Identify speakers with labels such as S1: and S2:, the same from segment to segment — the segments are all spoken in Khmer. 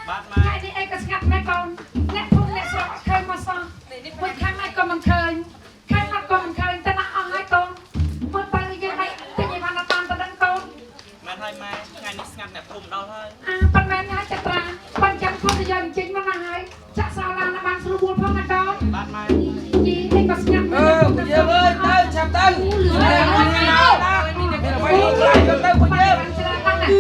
S1: បាត់មកនេះឯងក៏ស្ងាត់ម៉ែកូនអ្នកភូមិអ្នកស្រុកឃើញមកសោះមួយខាងម៉ែក៏មិនឃើញខាងម៉ែក៏មិនឃើញតែណាអស់ហើយកូនមើលទៅយើងឯងតែនិយាយបានអត់តាមទៅដឹងកូនមែនហើយម៉ែថ្ងៃនេះស្ងាត់អ្នកភូមិដល់ហើយប៉ុន្តែណាចត្រាបាញ់ចាំខ្លួនទៅយើងចេញមកណាហើយចាក់សោឡានបានស្រួលផងណាកូនបាទម៉ែយីឯងក៏ស្ងាត់យើងអើយទៅឆាប់ទៅទៅពួកយើងនេះខាងនេះក៏មកដែរស្អាតស្អាតណាស់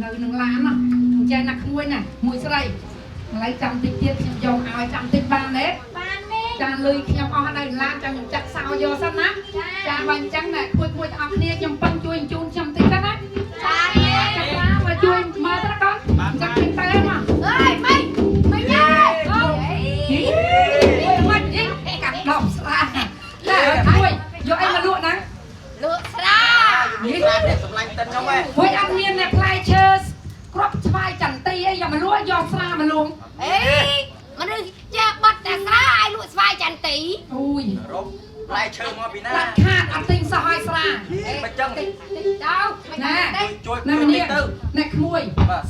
S1: នៅនឹងឡានចាណាក់ក្មួយណាមួយស្រីឥឡូវចាំតិចទៀតខ្ញុំយកឲ្យចាំតិចបានទេចាលុយខ្ញុំអស់នៅឡានចាំខ្ញុំចាក់សោយកសិនណាចាបើអញ្ចឹងណាគួយទាំងអស់គ្នាខ្ញុំប៉ិនជួយជូនខ្ញុំតិចទៅណាចាមកជួយមើលទៅកូនចាំពេញទៅមកអើយមិនញ៉ាមិនយីកាត់ដប់ស្រាចាគួយយកអីមកលក់ណាលក់ស្រានេះសម្លាញ់តិនខ្ញុំហ៎គួយអត់មានអ្នកផ្លែឈើគ្រាប់ស្វាយចន្ទទីអីយកមកលក់យកស្រាមកលក់អេមនុស្សចាបាត់តែស្រាឲ្យលក់ស្វាយចន្ទទីអូយរកផ្លែឈើមកពីណាខាតអត់ទិញសោះឲ្យស្រាមិនចឹងទៅណាជួយណានេះទៅអ្នកក្មួយ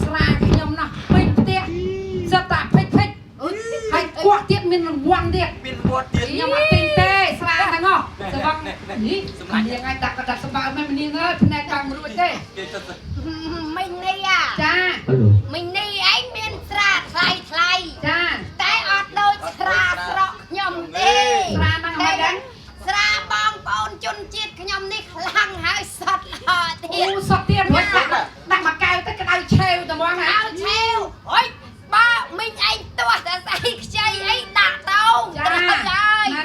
S1: ស្រាខ្ញុំណោះពេញផ្ទះសិតតែពេចហើយគាត់ទៀតមានរង្វាន់ទៀតមានគាត់ទៀតខ្ញុំអត់ទិញទេស្រាហ្នឹងហ៎សម្រាប់នេះសម្រាប់យ៉ាងឯងដាក់សម្បើមិនមនាងអើយផ្នែកតាមរួចទេមិញនេះចាមិញនេះឯងមានស្រាថ្លៃចាតែអត់ដូចស្រាស្រកខ្ញុំទេស្រាហ្នឹងហើយដែរស្រាបងប្អូនជនជាតិខ្ញុំនេះខ្លាំងហើយសតល្អទៀតអូសតទៀតដាក់មកកៅទៅក្តៅឆេវតែហ្មងណាឆេវអុយបើមិញឯងទាស់តែស្អីខ្ចីអីដាក់ទៅចា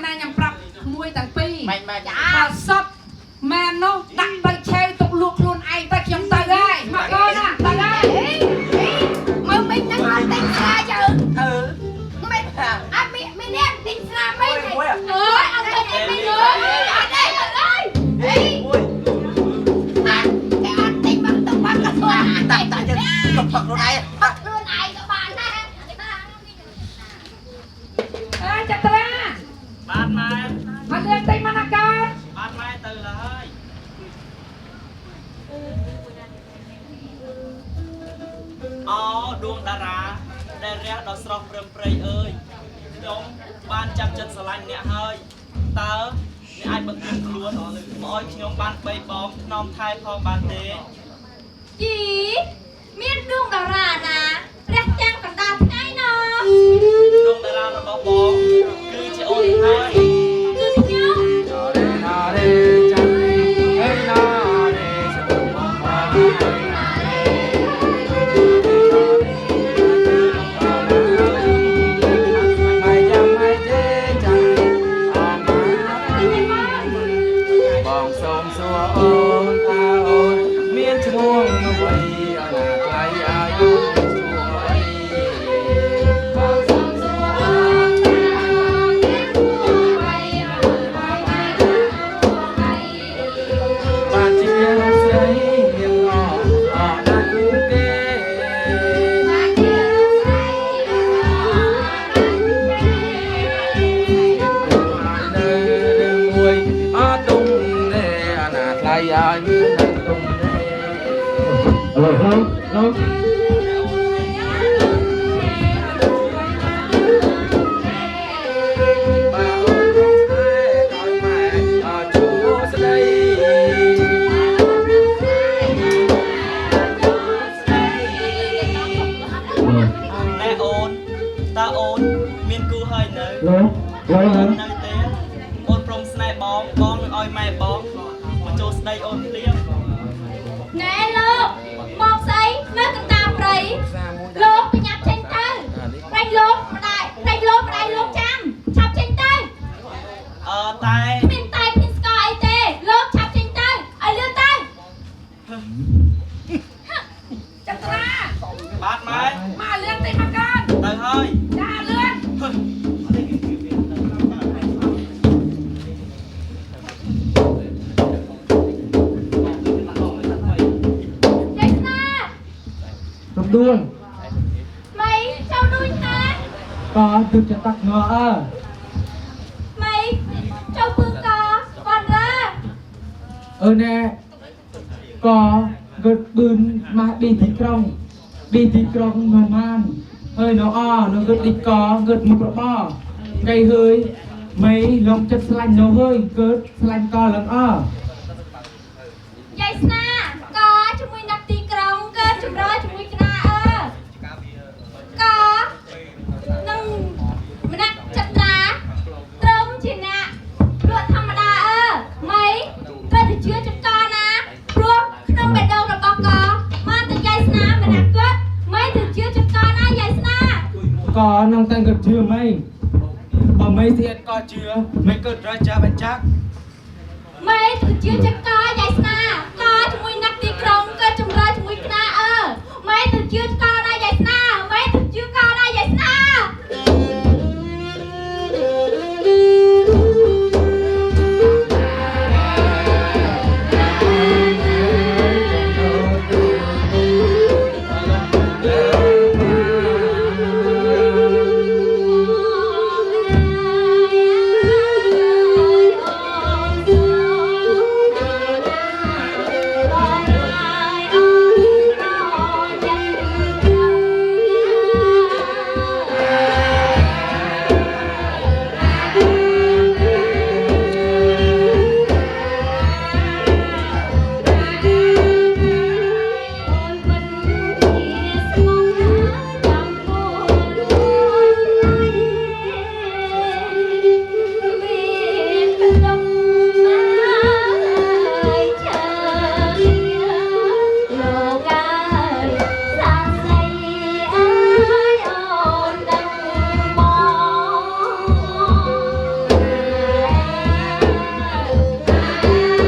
S1: ណាខ្ញុំប្រាប់មួយទាំងពីរបើសតមែននោះដាក់ទៅឆេវទុកលក់ខ្លួនឯងទៅខ្ញុំទៅហើយមកកូនណាទៅហើយមើលមិញហ្នឹងអត់ទិញស្រាយើងមិនអត់មានអ្នកទិញស្រាមិនអើយអត់ទិញអីមិនអត់ទេអើយអីមួយតែអត់
S2: ដួងតារាដែលរះដល់ស្រស់ព្រឹមព្រៃអើយខ្ញុំបានចាប់ចិត្តស្រឡាញ់អ្នកហើយតើអ្នកអាចបន្ទឿនខ្លួនមកឲ្យខ្ញុំបានបីបងថ្នមថែផងបានទេ
S3: ជីមានដួងតារាណារះចាំងកណ្ដាលថ្ងៃណោះ
S2: ដួងតារារបស់បងគឺជាអូនហើយ
S3: គឺខ្ញុំ
S4: Được cho tắt ngựa
S3: mày châu phương còn ra
S4: nè có gật bươn mà đi thì trong mà man hơi nó nó gật đi có gật một bò cây hơi mấy lòng chất lạnh nó hơi gật lạnh co lần
S3: dây na có chúng mình đặt đi trong cơ chúng đó chúng mình na có nâng mình đặt chặt lá trông chỉ nè lụa thầm đà mấy cơ thì chưa chặt con á ruột không biết đâu là bò có mà từ dây na mình đặt cất mấy từ chưa chặt con á dây na
S4: có nông tay gật chưa mấy ở mấy thiệt có chưa mấy cất ra cha bạn chắc
S3: mấy từ chưa chặt con dây na